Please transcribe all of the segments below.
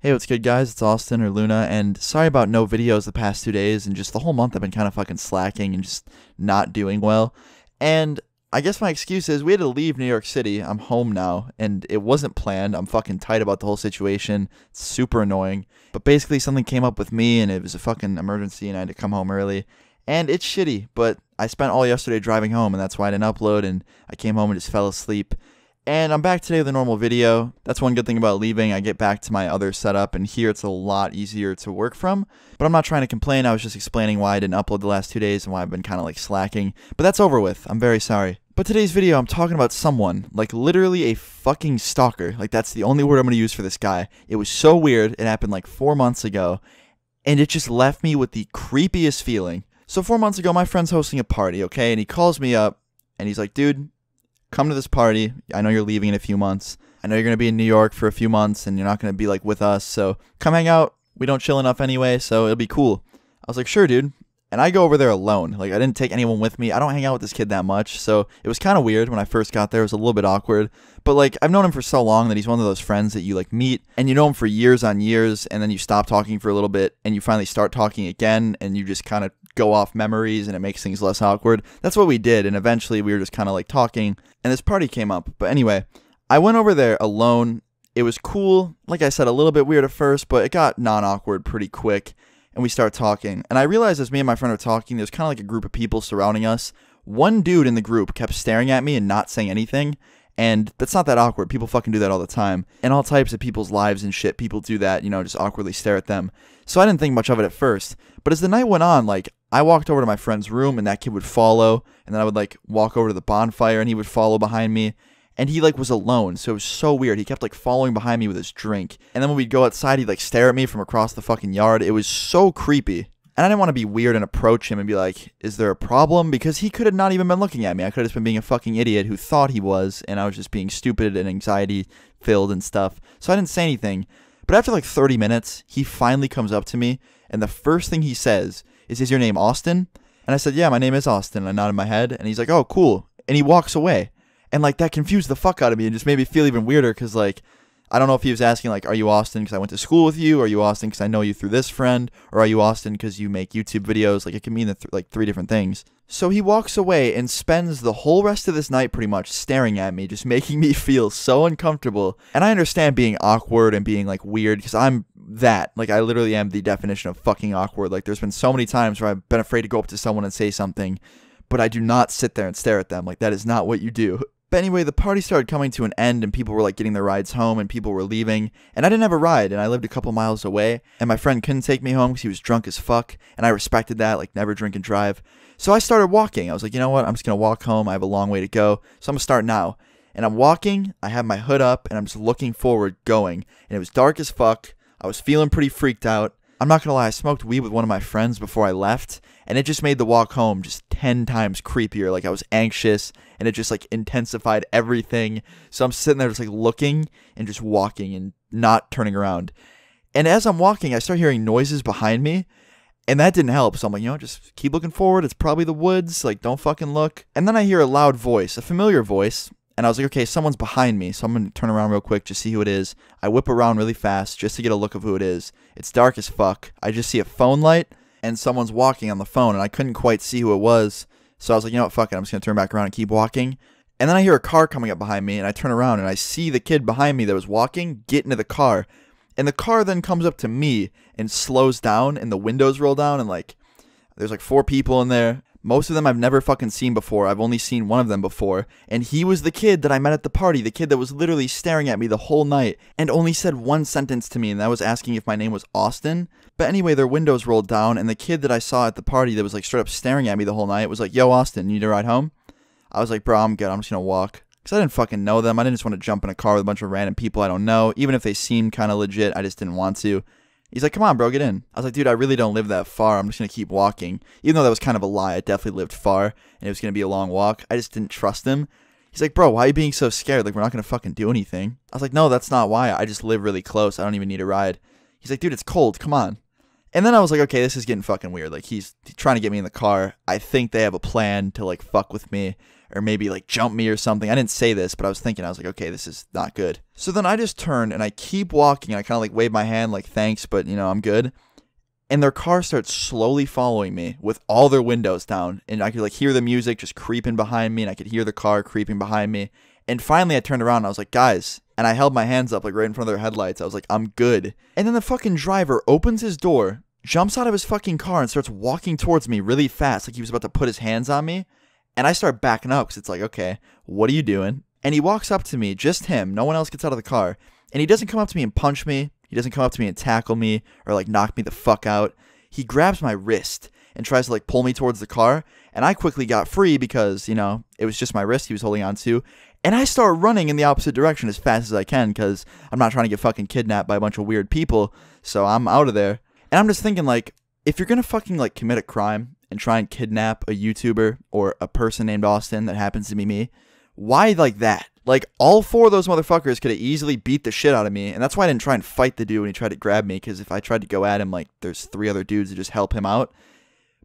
Hey, what's good, guys? It's Austin or Luna, and sorry about no videos the past 2 days, and just the whole month I've been kind of fucking slacking and just not doing well. And I guess my excuse is we had to leave New York City. I'm home now, and it wasn't planned. I'm fucking tight about the whole situation. It's super annoying. But basically, something came up with me, and it was a fucking emergency, and I had to come home early. And it's shitty, but I spent all yesterday driving home, and that's why I didn't upload, and I came home and just fell asleep. And I'm back today with a normal video. That's one good thing about leaving. I get back to my other setup, and here it's a lot easier to work from. But I'm not trying to complain. I was just explaining why I didn't upload the last 2 days and why I've been kind of like slacking. But that's over with. I'm very sorry. But today's video, I'm talking about someone, like literally a fucking stalker. Like that's the only word I'm going to use for this guy. It was so weird. It happened like 4 months ago, and it just left me with the creepiest feeling. So 4 months ago, my friend's hosting a party, okay? And he calls me up, and he's like, dude, come to this party. I know you're leaving in a few months. I know you're going to be in New York for a few months and you're not going to be like with us. So come hang out. We don't chill enough anyway, so it'll be cool. I was like, sure, dude. And I go over there alone. Like I didn't take anyone with me. I don't hang out with this kid that much. So it was kind of weird when I first got there. It was a little bit awkward. But like I've known him for so long that he's one of those friends that you like meet and you know him for years on years, and then you stop talking for a little bit and you finally start talking again and you just kind of go off memories and it makes things less awkward. That's what we did, and eventually we were just kind of like talking and this party came up. But anyway, I went over there alone. It was cool. Like I said, a little bit weird at first, but it got non-awkward pretty quick. And we start talking. And I realized as me and my friend are talking, there's kind of like a group of people surrounding us. One dude in the group kept staring at me and not saying anything. And that's not that awkward. People fucking do that all the time. In all types of people's lives and shit, people do that, you know, just awkwardly stare at them. So I didn't think much of it at first. But as the night went on, like, I walked over to my friend's room and that kid would follow. And then I would, like, walk over to the bonfire and he would follow behind me. And he, like, was alone, so it was so weird. He kept, like, following behind me with his drink. And then when we'd go outside, he'd, like, stare at me from across the fucking yard. It was so creepy. And I didn't want to be weird and approach him and be like, is there a problem? Because he could have not even been looking at me. I could have just been being a fucking idiot who thought he was, and I was just being stupid and anxiety-filled and stuff. So I didn't say anything. But after, like, 30 minutes, he finally comes up to me, and the first thing he says is your name Austin? And I said, yeah, my name is Austin. And I nodded my head, and he's like, oh, cool. And he walks away. And, like, that confused the fuck out of me and just made me feel even weirder because, like, I don't know if he was asking, like, are you Austin because I went to school with you? Or are you Austin because I know you through this friend? Or are you Austin because you make YouTube videos? Like, it can mean, like, three different things. So he walks away and spends the whole rest of this night pretty much staring at me, just making me feel so uncomfortable. And I understand being awkward and being, like, weird because I'm that. Like, I literally am the definition of fucking awkward. Like, there's been so many times where I've been afraid to go up to someone and say something, but I do not sit there and stare at them. Like, that is not what you do. But anyway, the party started coming to an end and people were like getting their rides home and people were leaving. And I didn't have a ride and I lived a couple miles away. And my friend couldn't take me home because he was drunk as fuck. And I respected that, like never drink and drive. So I started walking. I was like, you know what? I'm just going to walk home. I have a long way to go. So I'm going to start now. And I'm walking. I have my hood up and I'm just looking forward going. And it was dark as fuck. I was feeling pretty freaked out. I'm not going to lie, I smoked weed with one of my friends before I left, and it just made the walk home just 10 times creepier. Like, I was anxious, and it just, like, intensified everything. So I'm sitting there just, like, looking and just walking and not turning around. And as I'm walking, I start hearing noises behind me, and that didn't help. So I'm like, you know, just keep looking forward. It's probably the woods. Like, don't fucking look. And then I hear a loud voice, a familiar voice. And I was like, okay, someone's behind me, so I'm going to turn around real quick to see who it is. I whip around really fast just to get a look of who it is. It's dark as fuck. I just see a phone light, and someone's walking on the phone, and I couldn't quite see who it was. So I was like, you know what, fuck it, I'm just going to turn back around and keep walking. And then I hear a car coming up behind me, and I turn around, and I see the kid behind me that was walking get into the car. And the car then comes up to me and slows down, and the windows roll down, and like, there's like 4 people in there. Most of them I've never fucking seen before. I've only seen one of them before. And he was the kid that I met at the party. The kid that was literally staring at me the whole night. And only said one sentence to me. And that was asking if my name was Austin. But anyway, their windows rolled down. And the kid that I saw at the party that was like straight up staring at me the whole night was like, yo, Austin, you need a ride home? I was like, bro, I'm good. I'm just going to walk. Because I didn't fucking know them. I didn't just want to jump in a car with a bunch of random people I don't know. Even if they seemed kind of legit, I just didn't want to. He's like, come on, bro, get in. I was like, dude, I really don't live that far. I'm just going to keep walking. Even though that was kind of a lie. I definitely lived far, and it was going to be a long walk. I just didn't trust him. He's like, bro, why are you being so scared? Like, we're not going to fucking do anything. I was like, no, that's not why. I just live really close. I don't even need a ride. He's like, dude, it's cold. Come on. And then I was like, okay, this is getting fucking weird. Like, he's trying to get me in the car. I think they have a plan to, like, fuck with me. or maybe like jump me or something. I didn't say this, but I was thinking, I was like, okay, this is not good. So then I just turned and I keep walking. I kind of like wave my hand like thanks, but you know, I'm good. And their car starts slowly following me with all their windows down. And I could like hear the music just creeping behind me, and I could hear the car creeping behind me. And finally I turned around and I was like, guys, and I held my hands up like right in front of their headlights. I was like, I'm good. And then the fucking driver opens his door, jumps out of his fucking car and starts walking towards me really fast, like he was about to put his hands on me. And I start backing up because it's like, okay, what are you doing? And he walks up to me, just him, no one else gets out of the car. And he doesn't come up to me and punch me. He doesn't come up to me and tackle me or like knock me the fuck out. He grabs my wrist and tries to like pull me towards the car. And I quickly got free because, you know, it was just my wrist he was holding on to. And I start running in the opposite direction as fast as I can because I'm not trying to get fucking kidnapped by a bunch of weird people. So I'm out of there. And I'm just thinking, like, if you're going to fucking like commit a crime and try and kidnap a YouTuber or a person named Austin that happens to be me, why like that? Like, all 4 of those motherfuckers could have easily beat the shit out of me, and that's why I didn't try and fight the dude when he tried to grab me, because if I tried to go at him, like, there's 3 other dudes to just help him out.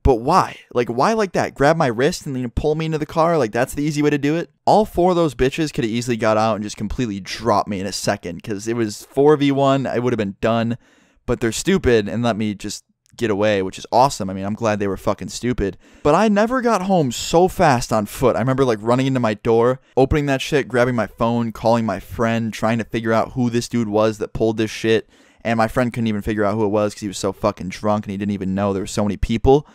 But why? Like, why like that? Grab my wrist and then pull me into the car? Like, that's the easy way to do it? All 4 of those bitches could have easily got out and just completely dropped me in a second, because it was 4v1, I would have been done, but they're stupid and let me just get away, which is awesome. I mean, I'm glad they were fucking stupid. But I never got home so fast on foot. I remember like running into my door, opening that shit, grabbing my phone, calling my friend, trying to figure out who this dude was that pulled this shit. And my friend couldn't even figure out who it was because he was so fucking drunk and he didn't even know there were so many people.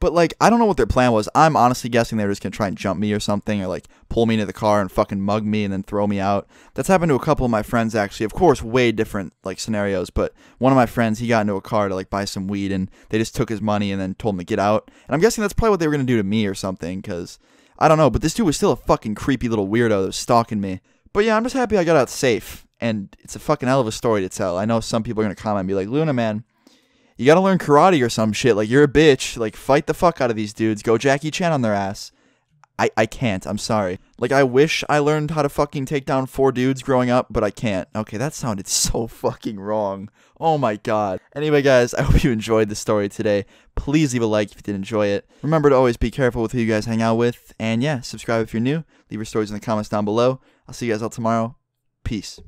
But like, I don't know what their plan was. I'm honestly guessing they were just gonna try and jump me or something, or like pull me into the car and fucking mug me and then throw me out. That's happened to a couple of my friends actually. Of course, way different like scenarios, but one of my friends, he got into a car to like buy some weed and they just took his money and then told him to get out. And I'm guessing that's probably what they were gonna do to me or something, because I don't know, but this dude was still a fucking creepy little weirdo that was stalking me. But yeah, I'm just happy I got out safe, and it's a fucking hell of a story to tell. I know some people are gonna comment and be like, Luna, man, you gotta learn karate or some shit. Like, you're a bitch. Like, fight the fuck out of these dudes. Go Jackie Chan on their ass. I can't. I'm sorry. Like, I wish I learned how to fucking take down 4 dudes growing up, but I can't. Okay, that sounded so fucking wrong. Oh my god. Anyway, guys, I hope you enjoyed the story today. Please leave a like if you did enjoy it. Remember to always be careful with who you guys hang out with. And yeah, subscribe if you're new. Leave your stories in the comments down below. I'll see you guys all tomorrow. Peace.